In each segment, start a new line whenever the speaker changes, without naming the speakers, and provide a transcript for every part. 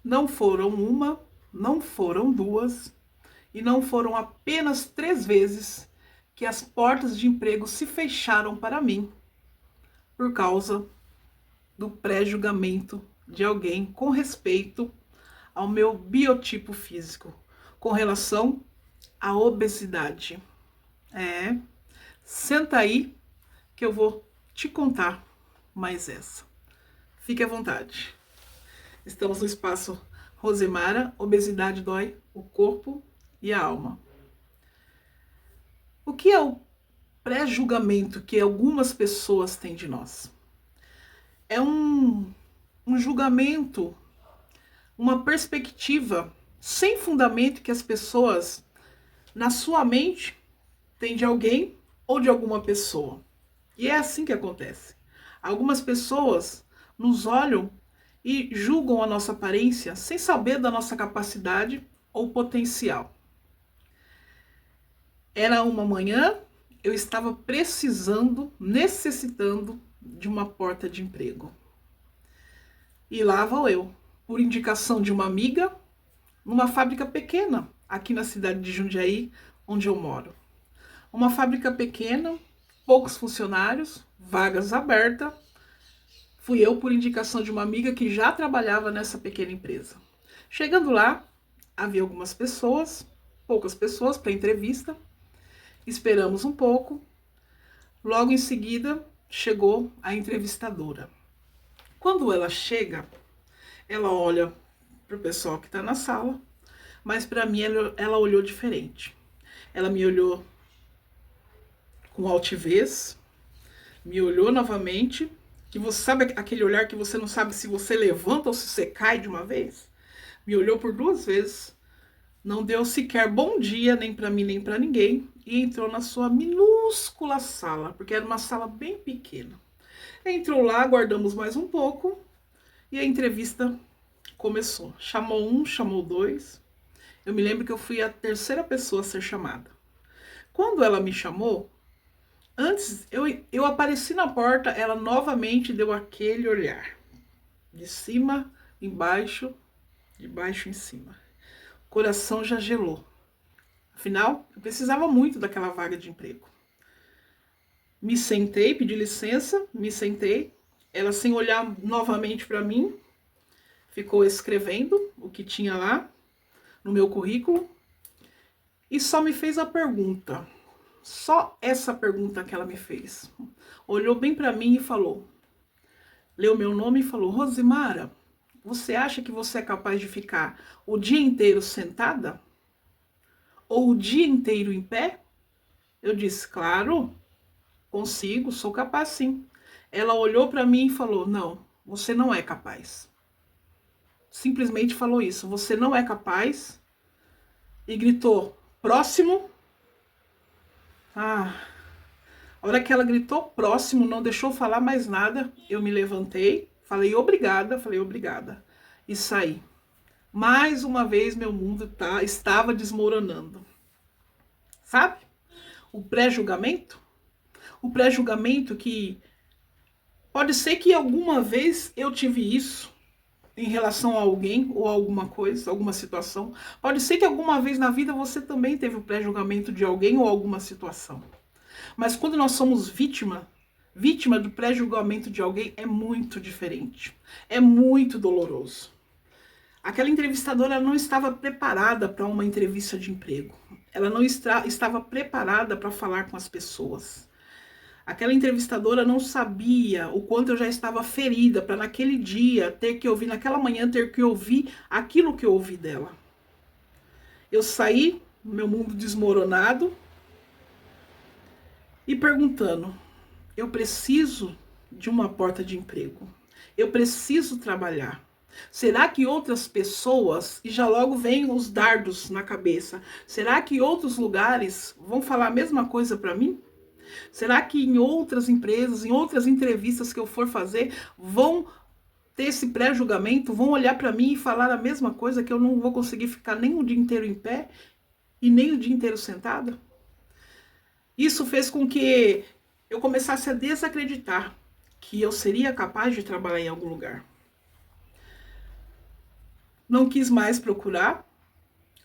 Não foram uma, não foram duas e não foram apenas 3 vezes que as portas de emprego se fecharam para mim por causa do pré-julgamento de alguém com respeito ao meu biotipo físico, com relação à obesidade. É, senta aí que eu vou te contar mais essa. Fique à vontade. Estamos no espaço Rosemara, obesidade dói o corpo e a alma. O que é o pré-julgamento que algumas pessoas têm de nós? É um julgamento, uma perspectiva sem fundamento que as pessoas, na sua mente, têm de alguém ou de alguma pessoa. E é assim que acontece. Algumas pessoas nos olham e julgam a nossa aparência sem saber da nossa capacidade ou potencial. Era uma manhã, eu estava precisando, necessitando de uma porta de emprego. E lá vou eu, por indicação de uma amiga, numa fábrica pequena, aqui na cidade de Jundiaí, onde eu moro. Uma fábrica pequena, poucos funcionários, vagas abertas. Fui eu por indicação de uma amiga que já trabalhava nessa pequena empresa. Chegando lá, havia algumas pessoas, poucas pessoas para entrevista. Esperamos um pouco. Logo em seguida, chegou a entrevistadora. Quando ela chega, ela olha para o pessoal que está na sala, mas para mim ela olhou diferente. Ela me olhou com altivez, me olhou novamente, que você sabe aquele olhar que você não sabe se você levanta ou se você cai de uma vez? Me olhou por 2 vezes, não deu sequer bom dia nem para mim nem para ninguém e entrou na sua minúscula sala, porque era uma sala bem pequena. Entrou lá, aguardamos mais um pouco e a entrevista começou. Chamou um, chamou dois. Eu me lembro que eu fui a terceira pessoa a ser chamada. Quando ela me chamou, antes eu apareci na porta, ela novamente deu aquele olhar. De cima, embaixo, de baixo em cima. O coração já gelou. Afinal, eu precisava muito daquela vaga de emprego. Me sentei, pedi licença, me sentei. Ela, sem olhar novamente para mim, ficou escrevendo o que tinha lá no meu currículo e só me fez a pergunta. Só essa pergunta que ela me fez. Olhou bem para mim e falou, leu meu nome e falou: Rosemara, você acha que você é capaz de ficar o dia inteiro sentada? Ou o dia inteiro em pé? Eu disse, claro, consigo, sou capaz sim. Ela olhou para mim e falou, não, você não é capaz. Simplesmente falou isso, você não é capaz. E gritou, próximo. Ah, a hora que ela gritou próximo, não deixou falar mais nada, eu me levantei, falei obrigada e saí. Mais uma vez meu mundo estava desmoronando. Sabe? O pré-julgamento? O pré-julgamento que pode ser que alguma vez eu tive isso em relação a alguém ou a alguma coisa, alguma situação. Pode ser que alguma vez na vida você também teve o pré-julgamento de alguém ou alguma situação. Mas quando nós somos vítima do pré-julgamento de alguém, é muito diferente. É muito doloroso. Aquela entrevistadora não estava preparada para uma entrevista de emprego. Ela não estava preparada para falar com as pessoas. Aquela entrevistadora não sabia o quanto eu já estava ferida para naquele dia ter que ouvir, naquela manhã ter que ouvir aquilo que eu ouvi dela. Eu saí, meu mundo desmoronado, e perguntando, eu preciso de uma porta de emprego. Eu preciso trabalhar. Será que outras pessoas, e já logo vem os dardos na cabeça, será que outros lugares vão falar a mesma coisa para mim? Será que em outras empresas, em outras entrevistas que eu for fazer, vão ter esse pré-julgamento, vão olhar para mim e falar a mesma coisa, que eu não vou conseguir ficar nem o dia inteiro em pé e nem o dia inteiro sentada? Isso fez com que eu começasse a desacreditar que eu seria capaz de trabalhar em algum lugar. não quis mais procurar.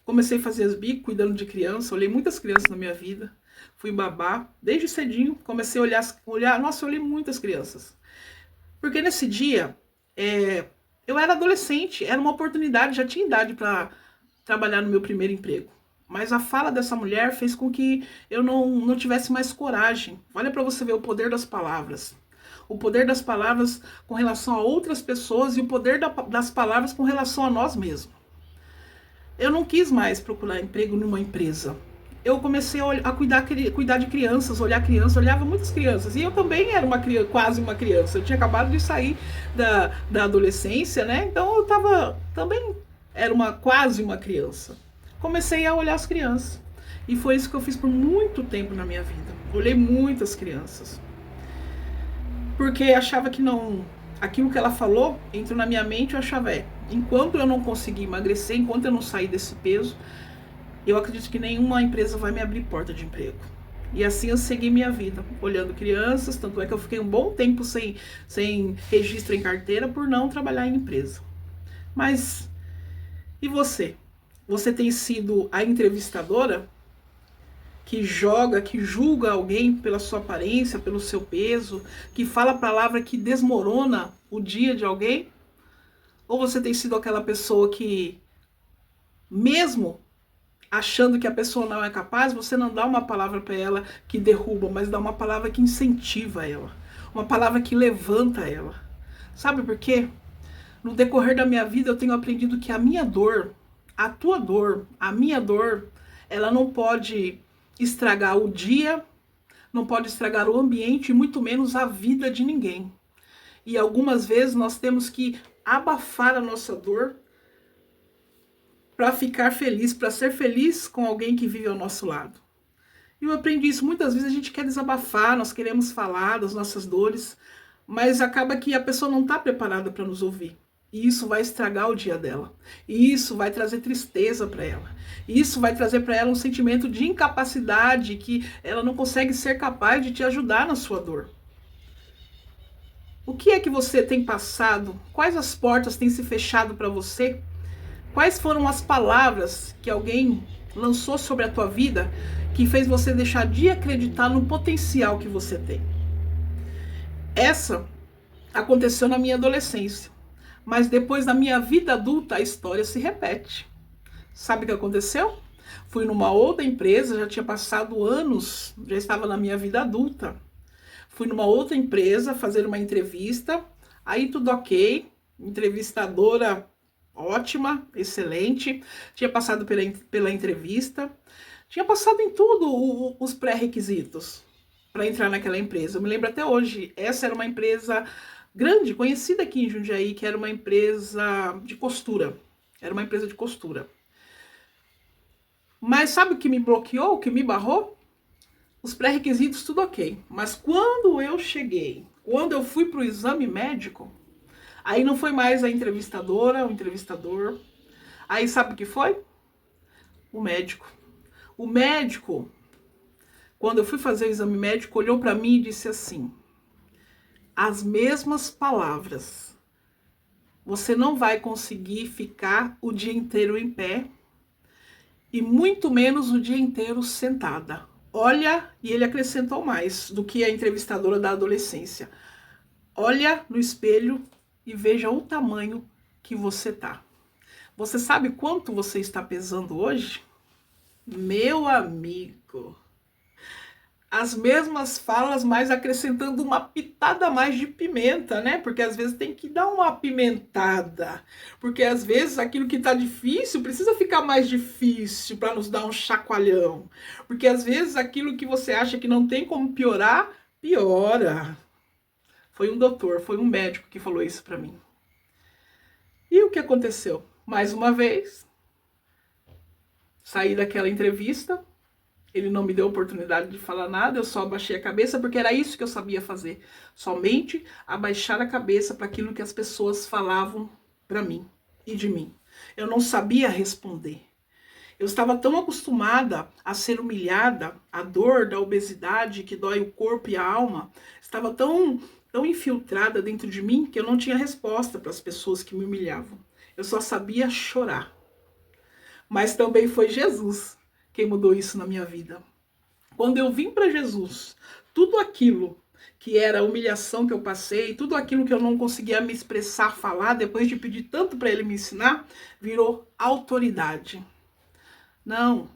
Comecei a fazer as bicos, cuidando de criança, olhei muitas crianças na minha vida, fui babá, desde cedinho, comecei a olhar, nossa, eu olhei muitas crianças. Porque nesse dia, eu era adolescente, era uma oportunidade, já tinha idade para trabalhar no meu primeiro emprego. Mas a fala dessa mulher fez com que eu não tivesse mais coragem. Olha para você ver o poder das palavras. O poder das palavras com relação a outras pessoas e o poder das palavras com relação a nós mesmos. Eu não quis mais procurar emprego numa empresa. Eu comecei a cuidar de crianças, olhar crianças, olhava muitas crianças. E eu também era quase uma criança. Eu tinha acabado de sair da adolescência, né? Então eu também era quase uma criança. Comecei a olhar as crianças. E foi isso que eu fiz por muito tempo na minha vida. Olhei muitas crianças. Porque achava que não... Aquilo que ela falou entrou na minha mente, eu achava, enquanto eu não conseguir emagrecer, enquanto eu não sair desse peso, eu acredito que nenhuma empresa vai me abrir porta de emprego. E assim eu segui minha vida, olhando crianças, tanto é que eu fiquei um bom tempo sem registro em carteira por não trabalhar em empresa. Mas, e você? Você tem sido a entrevistadora que julga alguém pela sua aparência, pelo seu peso, que fala a palavra que desmorona o dia de alguém? Ou você tem sido aquela pessoa que, mesmo achando que a pessoa não é capaz, você não dá uma palavra para ela que derruba, mas dá uma palavra que incentiva ela, uma palavra que levanta ela. Sabe por quê? No decorrer da minha vida eu tenho aprendido que a minha dor, a tua dor, a minha dor, ela não pode estragar o dia, não pode estragar o ambiente e muito menos a vida de ninguém. E algumas vezes nós temos que abafar a nossa dor para ficar feliz, para ser feliz com alguém que vive ao nosso lado. E eu aprendi isso, muitas vezes a gente quer desabafar, nós queremos falar das nossas dores, mas acaba que a pessoa não está preparada para nos ouvir. E isso vai estragar o dia dela. E isso vai trazer tristeza para ela. E isso vai trazer para ela um sentimento de incapacidade, que ela não consegue ser capaz de te ajudar na sua dor. O que é que você tem passado? Quais as portas têm se fechado para você? Quais foram as palavras que alguém lançou sobre a tua vida que fez você deixar de acreditar no potencial que você tem? Essa aconteceu na minha adolescência. Mas depois da minha vida adulta, a história se repete. Sabe o que aconteceu? Fui numa outra empresa, já tinha passado anos, já estava na minha vida adulta. Fui numa outra empresa fazer uma entrevista, aí tudo ok, entrevistadora ótima, excelente, tinha passado pela entrevista, tinha passado em tudo os pré-requisitos para entrar naquela empresa. Eu me lembro até hoje, essa era uma empresa grande, conhecida aqui em Jundiaí, que era uma empresa de costura. Era uma empresa de costura. Mas sabe o que me bloqueou, o que me barrou? Os pré-requisitos, tudo ok. Mas quando eu cheguei, quando eu fui para o exame médico, aí não foi mais a entrevistadora, o entrevistador. Aí sabe o que foi? O médico. O médico, quando eu fui fazer o exame médico, olhou para mim e disse assim: as mesmas palavras. Você não vai conseguir ficar o dia inteiro em pé e muito menos o dia inteiro sentada. Olha, e ele acrescentou mais do que a entrevistadora da adolescência. Olha no espelho e veja o tamanho que você tá. Você sabe quanto você está pesando hoje? Meu amigo, as mesmas falas, mas acrescentando uma pitada mais de pimenta, né? Porque às vezes tem que dar uma apimentada. Porque às vezes aquilo que tá difícil precisa ficar mais difícil para nos dar um chacoalhão. Porque às vezes aquilo que você acha que não tem como piorar, piora. Foi um doutor, foi um médico que falou isso para mim. E o que aconteceu? Mais uma vez, saí daquela entrevista. Ele não me deu oportunidade de falar nada, eu só abaixei a cabeça, porque era isso que eu sabia fazer. Somente abaixar a cabeça para aquilo que as pessoas falavam para mim e de mim. Eu não sabia responder. Eu estava tão acostumada a ser humilhada, a dor da obesidade que dói o corpo e a alma, estava tão infiltrada dentro de mim que eu não tinha resposta para as pessoas que me humilhavam. Eu só sabia chorar. Mas também foi Jesus quem mudou isso na minha vida. Quando eu vim para Jesus, tudo aquilo que era a humilhação que eu passei, tudo aquilo que eu não conseguia me expressar, falar, depois de pedir tanto para ele me ensinar, virou autoridade. Não,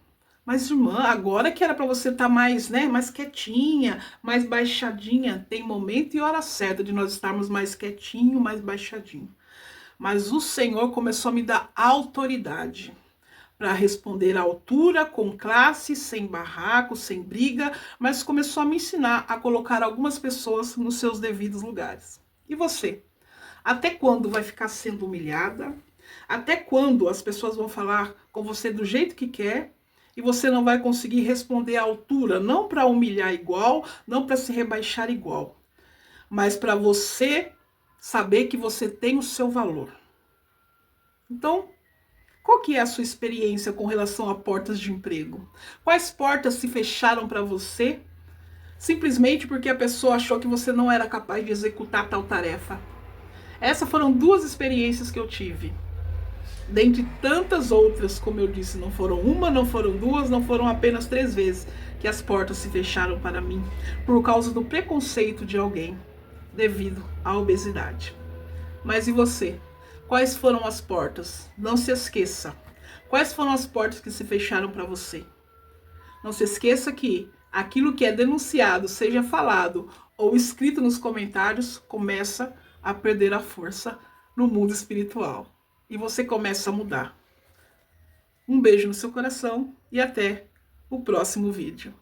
mas irmã, agora que era para você estar mais, né, mais quietinha, mais baixadinha, tem momento e hora certa de nós estarmos mais quietinho, mais baixadinho. Mas o Senhor começou a me dar autoridade para responder à altura, com classe, sem barraco, sem briga, mas começou a me ensinar a colocar algumas pessoas nos seus devidos lugares. E você? Até quando vai ficar sendo humilhada? Até quando as pessoas vão falar com você do jeito que quer e você não vai conseguir responder à altura? Não para humilhar igual, não para se rebaixar igual, mas para você saber que você tem o seu valor. Então, qual que é a sua experiência com relação a portas de emprego? Quais portas se fecharam para você simplesmente porque a pessoa achou que você não era capaz de executar tal tarefa? Essas foram duas experiências que eu tive. Dentre tantas outras, como eu disse, não foram uma, não foram duas, não foram apenas 3 vezes que as portas se fecharam para mim por causa do preconceito de alguém devido à obesidade. Mas e você? Quais foram as portas? Não se esqueça. Quais foram as portas que se fecharam para você? Não se esqueça que aquilo que é denunciado, seja falado ou escrito nos comentários, começa a perder a força no mundo espiritual. E você começa a mudar. Um beijo no seu coração e até o próximo vídeo.